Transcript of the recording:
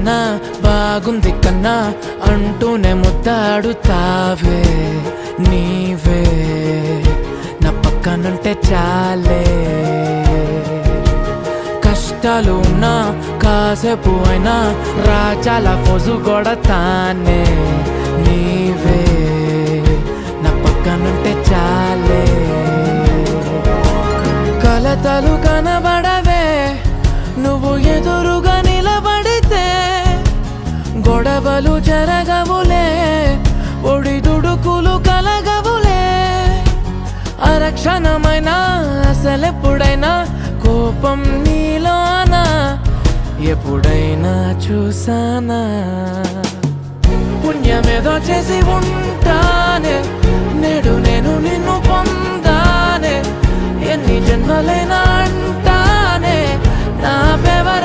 కన్నా బాగుంది కన్నా అంటూనే ముద్దాడుతావే నీవే నా పక్కనుంటే చాలే. కష్టాలు ఉన్నా కాసేపు అయినా రాజాల ఫోజు కొడతానే నీవే నా పక్కనుంటే చాలే. కలతలు కనబడవే నువ్వు ఎదురుగా నిలబడితే, గొడవలు జరగవులే ఒడిదుడుకులు కలగవులే. అరక్షణమైనా అసలెప్పుడైనా కోపం నీలోనా ఎప్పుడైనా చూసానా? పుణ్యమేదో చేసి ఉంటానే నేడు నేను నిన్ను పొందానే. ఎన్ని జన్మలైనా